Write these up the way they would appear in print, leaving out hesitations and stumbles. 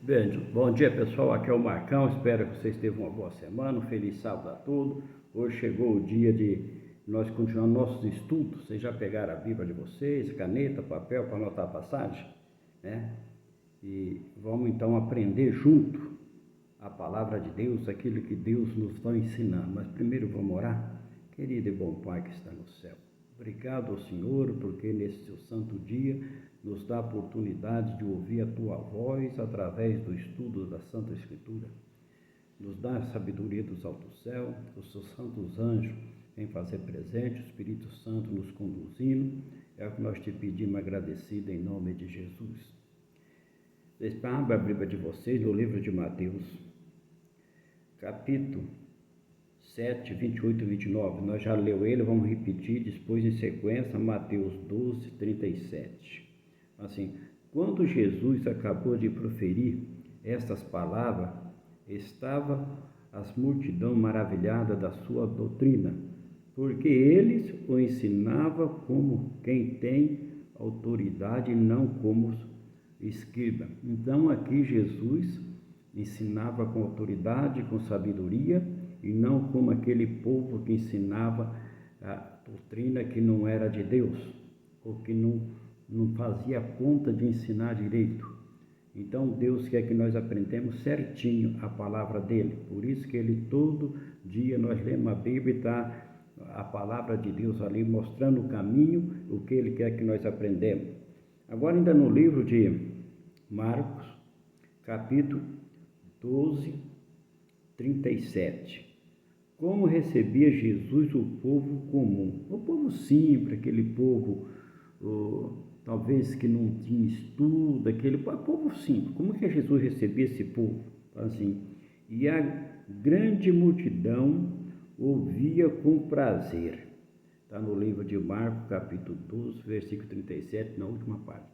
Bem, bom dia pessoal, aqui é o Marcão, espero que vocês tenham uma boa semana, um feliz sábado a todos. Hoje chegou o dia de nós continuar nossos estudos. Vocês já pegaram a Bíblia de vocês, caneta, papel para anotar a passagem, né? E vamos então aprender junto a palavra de Deus, aquilo que Deus nos está ensinando. Mas primeiro vamos orar. Querido e bom Pai que está no céu, obrigado ao Senhor, porque nesse seu santo dia nos dá a oportunidade de ouvir a Tua voz através do estudo da Santa Escritura. Nos dá a sabedoria dos altos céus, os seus santos anjos vêm fazer presente, o Espírito Santo nos conduzindo. É o que nós te pedimos agradecido em nome de Jesus. Abra a Bíblia de vocês no livro de Mateus, capítulo 7, 28 e 29, nós já leu ele, vamos repetir depois em sequência, Mateus 12, 37. Assim, quando Jesus acabou de proferir estas palavras, estava as multidão maravilhada da sua doutrina, porque eles o ensinava como quem tem autoridade e não como escriba. Então aqui Jesus ensinava com autoridade, com sabedoria, e não como aquele povo que ensinava a doutrina que não era de Deus, ou que não fazia conta de ensinar direito. Então Deus quer que nós aprendamos certinho a palavra dele, por isso que ele todo dia nós lemos a Bíblia e está a palavra de Deus ali mostrando o caminho, o que ele quer que nós aprendamos. Agora ainda no livro de Marcos, capítulo 12, 37. Como recebia Jesus o povo comum, o povo simples, aquele povo, talvez que não tinha estudo, aquele povo simples. Como que Jesus recebia esse povo? Assim, e a grande multidão ouvia com prazer. Está no livro de Marcos, capítulo 12, versículo 37, na última parte.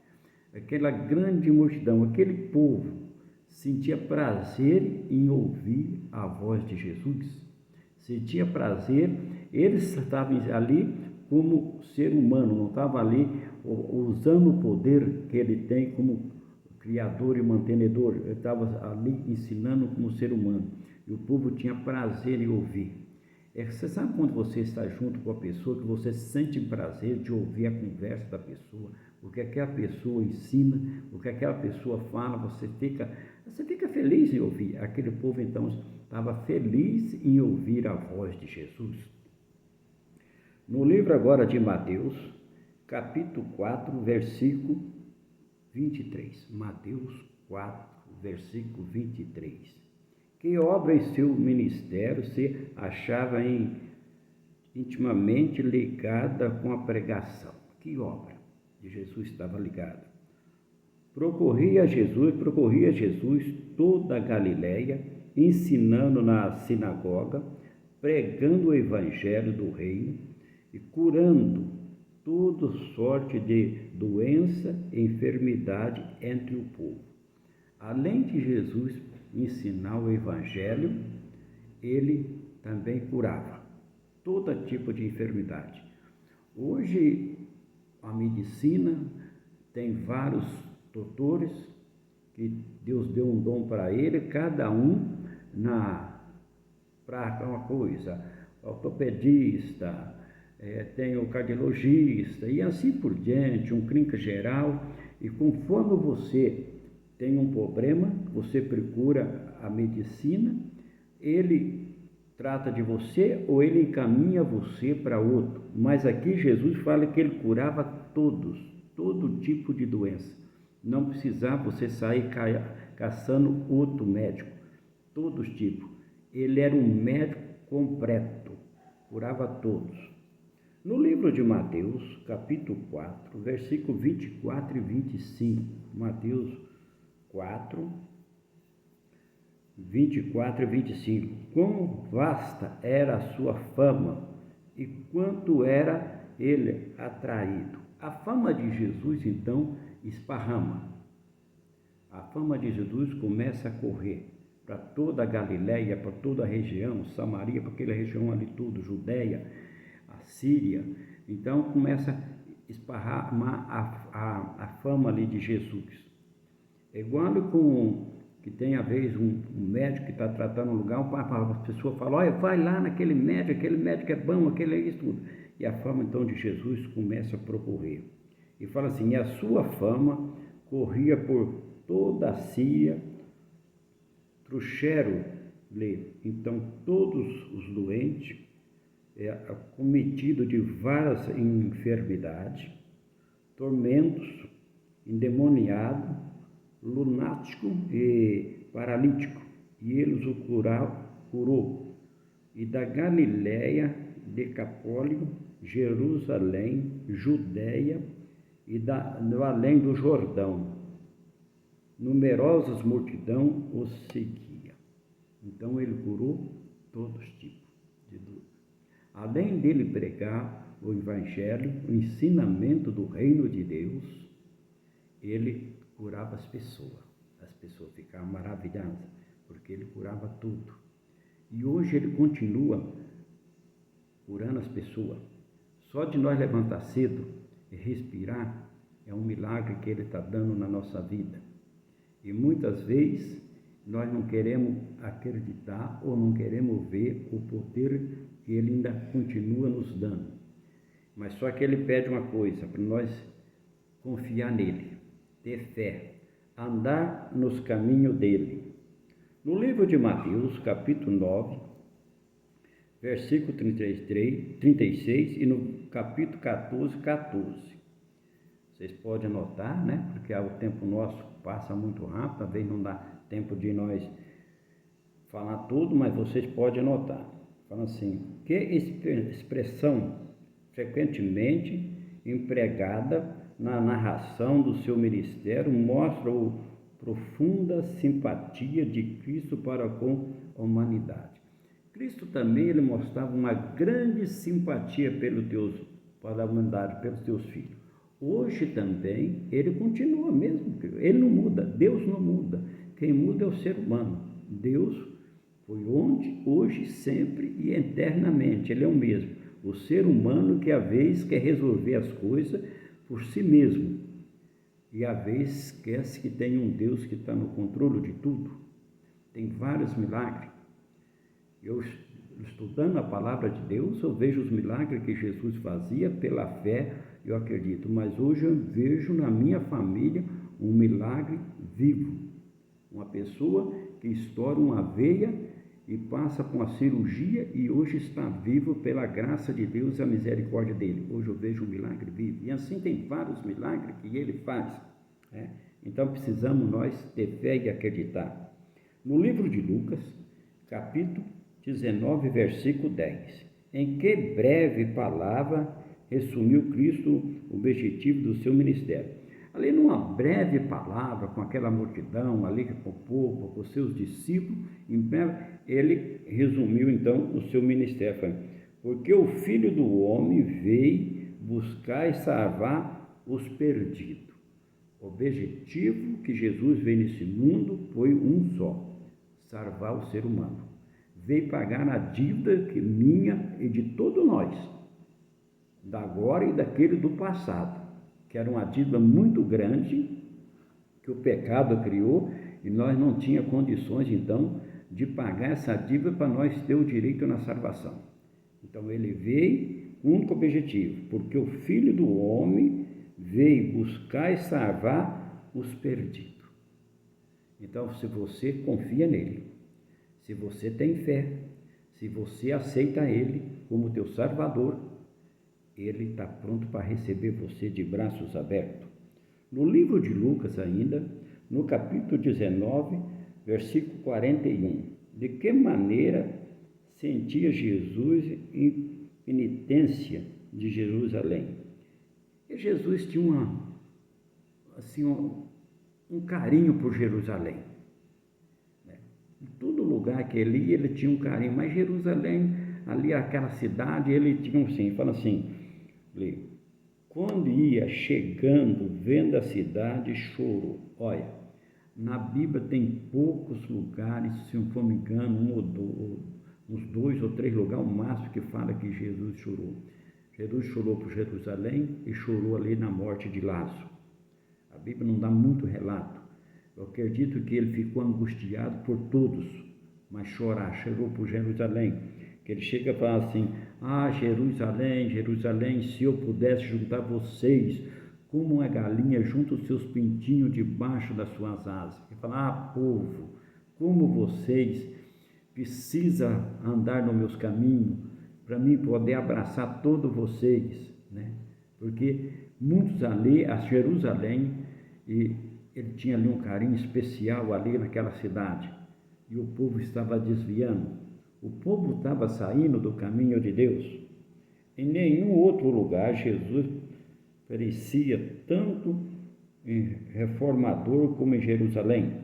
Aquela grande multidão, aquele povo, sentia prazer em ouvir a voz de Jesus. Sentia prazer, eles estavam ali como ser humano, não estavam ali usando o poder que ele tem como criador e mantenedor, ele estava ali ensinando como ser humano, e o povo tinha prazer em ouvir. Você sabe quando você está junto com a pessoa, que você sente prazer de ouvir a conversa da pessoa, o que aquela pessoa ensina, o que aquela pessoa fala, você fica feliz em ouvir. Aquele povo então estava feliz em ouvir a voz de Jesus. No livro agora de Mateus, capítulo 4, versículo 23. Mateus 4, versículo 23. Que obra em seu ministério se achava intimamente ligada com a pregação? Que obra de Jesus estava ligada? Percorria Jesus toda a Galileia, ensinando na sinagoga, pregando o evangelho do reino e curando toda sorte de doença e enfermidade entre o povo. Além de Jesus ensinar o evangelho, ele também curava todo tipo de enfermidade. Hoje a medicina tem vários doutores que Deus deu um dom para ele, cada um para uma coisa, ortopedista, tem o cardiologista e assim por diante, um clínico geral, e conforme você tem um problema, você procura a medicina, ele trata de você ou ele encaminha você para outro. Mas aqui Jesus fala que ele curava todo tipo de doença. Não precisava você sair caçando outro médico, todos os tipos. Ele era um médico completo, curava todos. No livro de Mateus, capítulo 4, versículo 24 e 25, Mateus 4, 24 e 25. Quão vasta era a sua fama e quanto era ele atraído. A fama de Jesus, então, esparrama. A fama de Jesus começa a correr para toda a Galileia, para toda a região, Samaria, para aquela região ali tudo, Judeia, a Síria. Então começa a esparramar a fama ali de Jesus. Igual com que tem às vezes um médico que está tratando um lugar, a pessoa fala, olha, vai lá naquele médico, aquele médico é bom, aquele é isso tudo. E a fama então de Jesus começa a percorrer. E fala assim, e a sua fama corria por toda a Síria, trouxeram-lhe então todos os doentes, acometidos de várias enfermidades, tormentos, endemoniado, lunático e paralítico, e ele os curou. E da Galiléia, Decapólio, Jerusalém, Judéia e do além do Jordão, numerosas multidão os seguia. Então ele curou todos os tipos de dúvidas. Além dele pregar o Evangelho, o ensinamento do reino de Deus, ele curava as pessoas ficavam maravilhadas, porque ele curava tudo. E hoje ele continua curando as pessoas. Só de nós levantar cedo e respirar é um milagre que ele está dando na nossa vida. E muitas vezes nós não queremos acreditar ou não queremos ver o poder que ele ainda continua nos dando. Mas só que ele pede uma coisa, para nós confiar nele, ter fé, andar nos caminhos dele. No livro de Mateus, capítulo 9, versículo 36 e no capítulo 14. Vocês podem anotar, né? Porque o tempo nosso passa muito rápido, talvez não dá tempo de nós falar tudo, mas vocês podem anotar. Fala assim, que expressão frequentemente empregada na narração do seu ministério mostra a profunda simpatia de Cristo para com a humanidade. Cristo também ele mostrava uma grande simpatia para a humanidade, pelos teus filhos. Hoje também ele continua mesmo, ele não muda, Deus não muda. Quem muda é o ser humano. Deus foi ontem, hoje, sempre e eternamente, ele é o mesmo. O ser humano que às vezes quer resolver as coisas por si mesmo e às vezes esquece que tem um Deus que está no controle de tudo. Tem vários milagres. Eu, estudando a palavra de Deus, eu vejo os milagres que Jesus fazia pela fé, eu acredito. Mas hoje eu vejo na minha família um milagre vivo. Uma pessoa que estoura uma veia e passa por uma cirurgia e hoje está vivo pela graça de Deus e a misericórdia dele. Hoje eu vejo um milagre vivo. E assim tem vários milagres que ele faz. Né? Então precisamos nós ter fé e acreditar. No livro de Lucas, capítulo 19, versículo 10. Em que breve palavra resumiu Cristo o objetivo do seu ministério. Ali numa breve palavra, com aquela multidão ali, com o povo, com os seus discípulos, em breve, ele resumiu então o seu ministério. Porque o Filho do Homem veio buscar e salvar os perdidos. O objetivo que Jesus veio nesse mundo foi um só, salvar o ser humano. Veio pagar a dívida que minha e de todos nós, da agora e daquele do passado, que era uma dívida muito grande que o pecado criou e nós não tínhamos condições então de pagar essa dívida para nós ter o direito na salvação. Então ele veio com um único objetivo, porque o Filho do Homem veio buscar e salvar os perdidos. Então se você confia nele, se você tem fé, se você aceita ele como teu Salvador, ele está pronto para receber você de braços abertos. No livro de Lucas ainda, no capítulo 19, versículo 41, de que maneira sentia Jesus em penitência de Jerusalém? E Jesus tinha um carinho por Jerusalém. Em todo lugar que ele ia, ele tinha um carinho, mas Jerusalém, ali aquela cidade, ele tinha assim, fala assim, quando ia chegando, vendo a cidade, chorou. Olha, na Bíblia tem poucos lugares, se não for me engano, uns 2 ou 3 lugares, o máximo que fala que Jesus chorou. Jesus chorou por Jerusalém e chorou ali na morte de Lázaro. A Bíblia não dá muito relato. Eu acredito que ele ficou angustiado por todos, mas chorou por Jerusalém. Que ele chega a falar assim: Jerusalém, Jerusalém, se eu pudesse juntar vocês como uma galinha junta os seus pintinhos debaixo das suas asas. Ele fala: povo, como vocês precisam andar nos meus caminhos para mim poder abraçar todos vocês, né? Porque muitos ali, a Jerusalém, e ele tinha ali um carinho especial ali naquela cidade, e o povo estava desviando, o povo estava saindo do caminho de Deus. Em nenhum outro lugar Jesus parecia tanto reformador como em Jerusalém,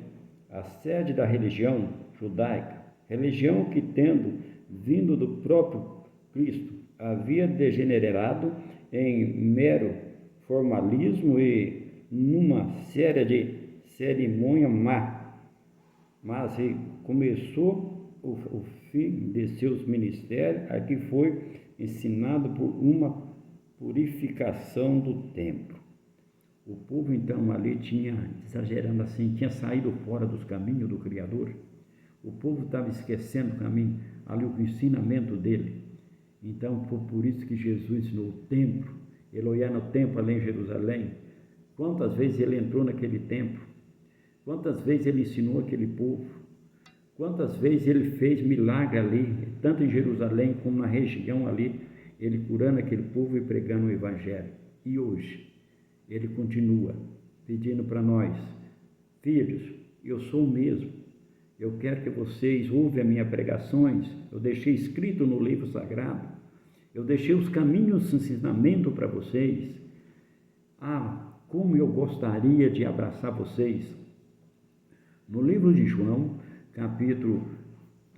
a sede da religião judaica, religião que, tendo vindo do próprio Cristo, havia degenerado em mero formalismo e numa série de cerimônia má, mas começou o fim de seus ministérios, a que foi ensinado por uma purificação do templo. O povo então ali tinha, exagerando assim, tinha saído fora dos caminhos do Criador. O povo estava esquecendo o caminho, ali o ensinamento dele. Então foi por isso que Jesus no templo, ele olhar no templo ali em Jerusalém, quantas vezes ele entrou naquele templo, quantas vezes ele ensinou aquele povo, quantas vezes ele fez milagre ali, tanto em Jerusalém como na região ali, ele curando aquele povo e pregando o Evangelho. E hoje, ele continua pedindo para nós: filhos, eu sou o mesmo, eu quero que vocês ouvem as minhas pregações, eu deixei escrito no livro sagrado, eu deixei os caminhos de ensinamento para vocês. Como eu gostaria de abraçar vocês. No livro de João, capítulo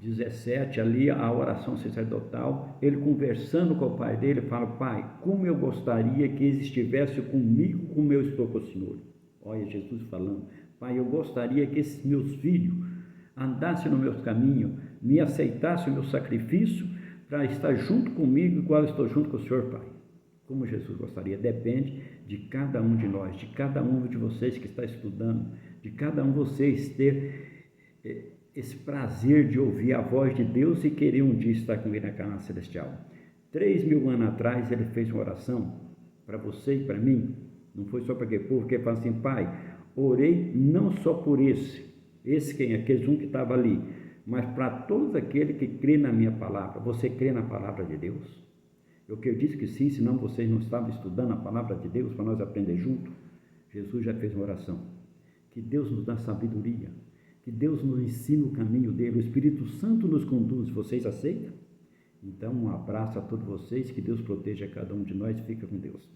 17, ali a oração sacerdotal, ele conversando com o pai dele, fala: pai, como eu gostaria que eles estivessem comigo como eu estou com o Senhor. Olha Jesus falando: pai, eu gostaria que esses meus filhos andassem no meu caminho, me aceitassem o meu sacrifício para estar junto comigo igual eu estou junto com o Senhor, pai. Como Jesus gostaria. Depende de cada um de nós, de cada um de vocês que está estudando, de cada um de vocês ter esse prazer de ouvir a voz de Deus e querer um dia estar com ele na cana celestial. 3.000 anos atrás ele fez uma oração para você e para mim, não foi só para aquele povo, que ele fala assim: pai, orei não só por aqueles um que estava ali, mas para todos aqueles que crê na minha palavra. Você crê na palavra de Deus? Eu disse que sim, senão vocês não estavam estudando a palavra de Deus para nós aprender junto. Jesus já fez uma oração. Que Deus nos dá sabedoria, que Deus nos ensine o caminho dele, o Espírito Santo nos conduz. Vocês aceitam? Então, um abraço a todos vocês, que Deus proteja cada um de nós e fica com Deus.